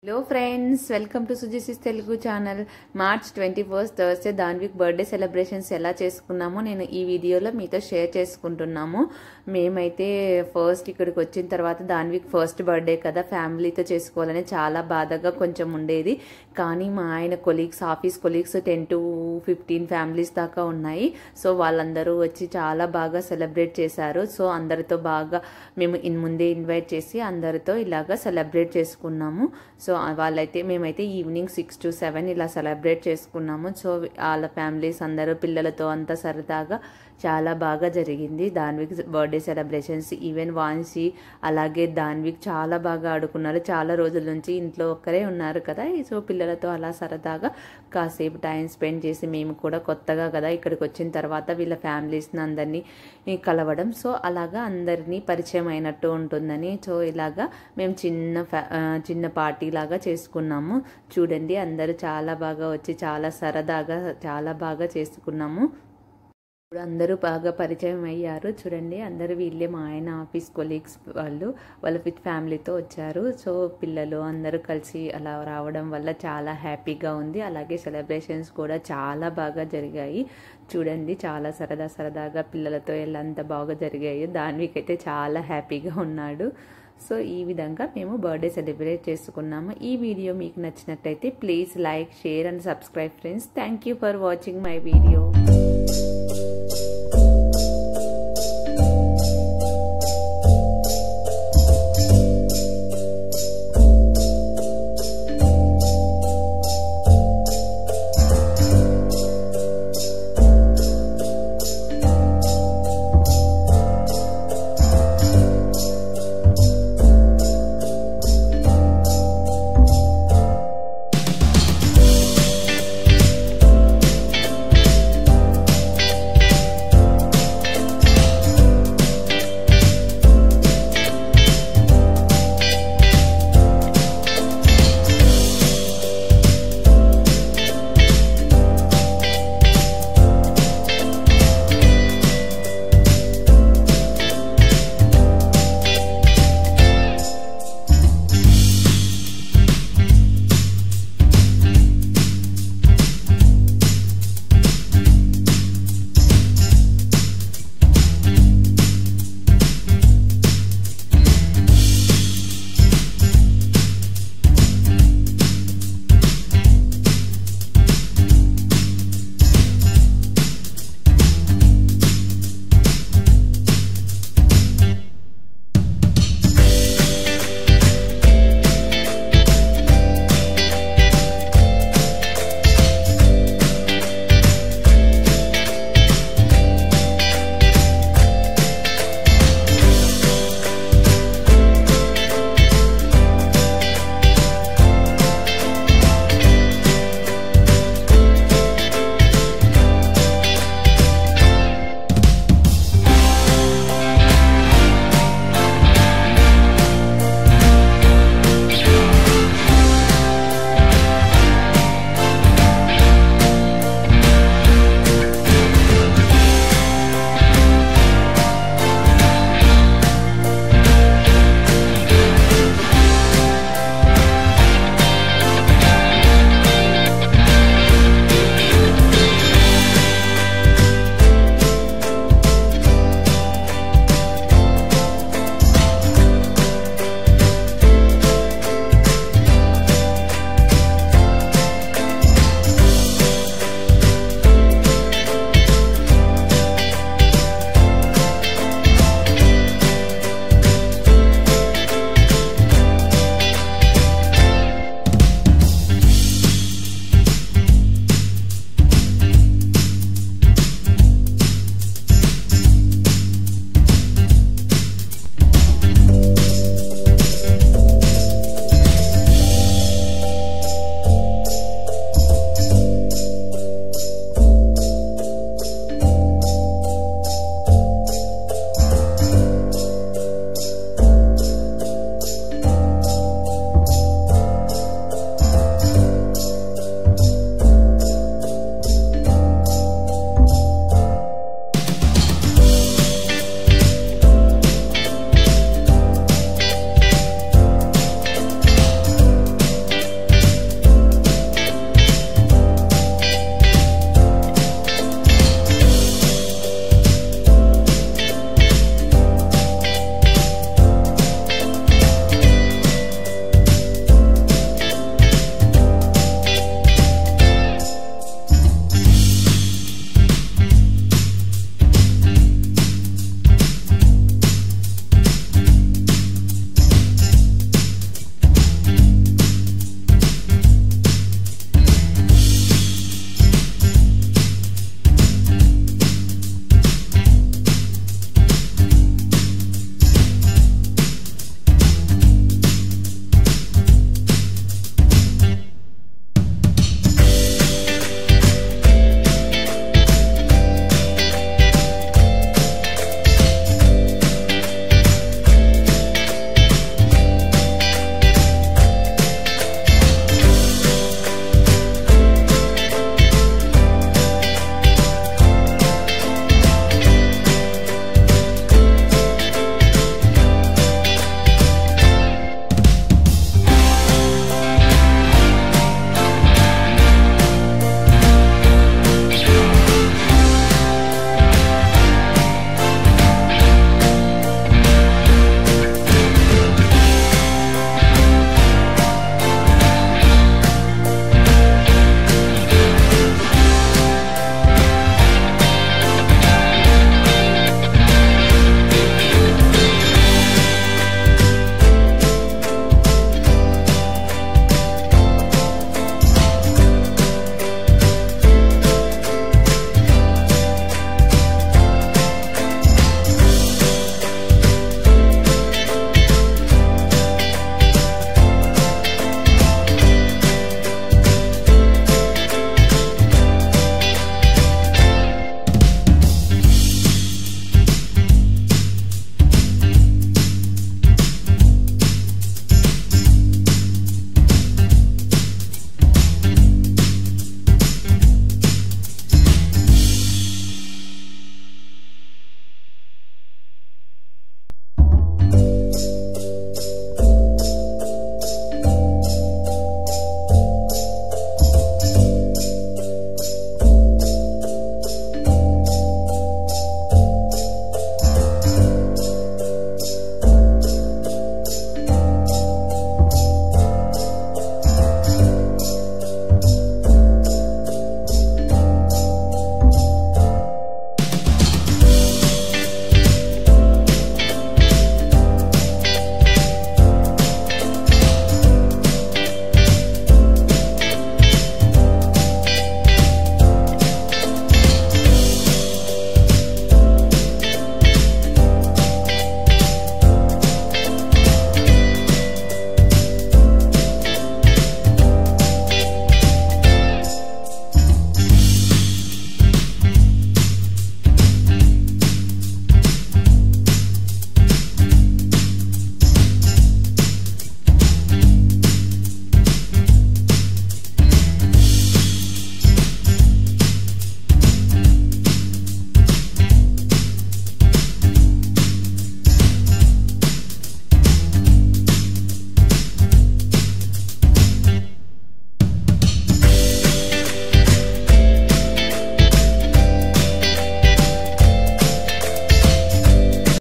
Hello friends, welcome to సుజీసిస్ Telugu channel. March 21 Thursday Danvik birthday celebrations ఎలా చేసుకున్నామో నేను ఈ వీడియోలో మీతో షేర్ చేసుకుంటున్నాము. మేమైతే ఫస్ట్ ఇక్కడికి వచ్చిన తర్వాత దాన్విక్ ఫస్ట్ బర్త్డే కదా, ఫ్యామిలీతో చేసుకోవాలని చాలా బాధగా కొంచెం ఉండేది. కానీ మా ఆయన colleagues, office colleagues 10 to 15 families దాకా ఉన్నాయి. సో వాళ్ళందరూ వచ్చి చాలా బాగా సెలబ్రేట్ చేశారు. సో అందరితో బాగా మేము ముందే ఇన్వైట్ చేసి అందరితో ఇలాగా సెలబ్రేట్ చేసుకున్నాము. సో మేమైతే ఈవినింగ్ 6 to 7 ఇలా సెలబ్రేట్ చేసుకున్నాము. సో వాళ్ళ ఫ్యామిలీస్ అందరూ పిల్లలతో అంతా సరదాగా చాలా బాగా జరిగింది దాన్విక్ బర్త్డే సెలబ్రేషన్స్. ఈవెన్ వాన్సీ అలాగే దాన్విక్ చాలా బాగా ఆడుకున్నారు. చాలా రోజుల నుంచి ఇంట్లో ఒక్కరే ఉన్నారు కదా, సో పిల్లలతో అలా సరదాగా కాసేపు టైం స్పెండ్ చేసి మేము కూడా కొత్తగా కదా ఇక్కడికి వచ్చిన తర్వాత వీళ్ళ ఫ్యామిలీస్ని అందరినీ కలవడం, సో అలాగా అందరినీ పరిచయం అయినట్టు ఉంటుందని సో ఇలాగా మేము చిన్న పార్టీ లాగా చేసుకున్నాము. చూడండి, అందరూ చాలా బాగా వచ్చి చాలా సరదాగా చాలా బాగా చేసుకున్నాము. ఇప్పుడు అందరూ బాగా పరిచయం అయ్యారు. చూడండి, అందరూ వీళ్ళే మా ఆయన ఆఫీస్ కొలీగ్స్, వాళ్ళ విత్ ఫ్యామిలీతో వచ్చారు. సో పిల్లలు అందరూ కలిసి అలా రావడం వల్ల చాలా హ్యాపీగా ఉంది. అలాగే సెలబ్రేషన్స్ కూడా చాలా బాగా జరిగాయి. చూడండి, చాలా సరదాగా పిల్లలతో ఎలా అంత బాగా జరిగాయి. దాన్విక్ అయితే చాలా హ్యాపీగా ఉన్నాడు. సో ఈ విధంగా మేము బర్త్డే సెలబ్రేట్ చేసుకున్నాము. ఈ వీడియో మీకు నచ్చినట్టయితే please like, share and subscribe friends. Thank you for watching my video.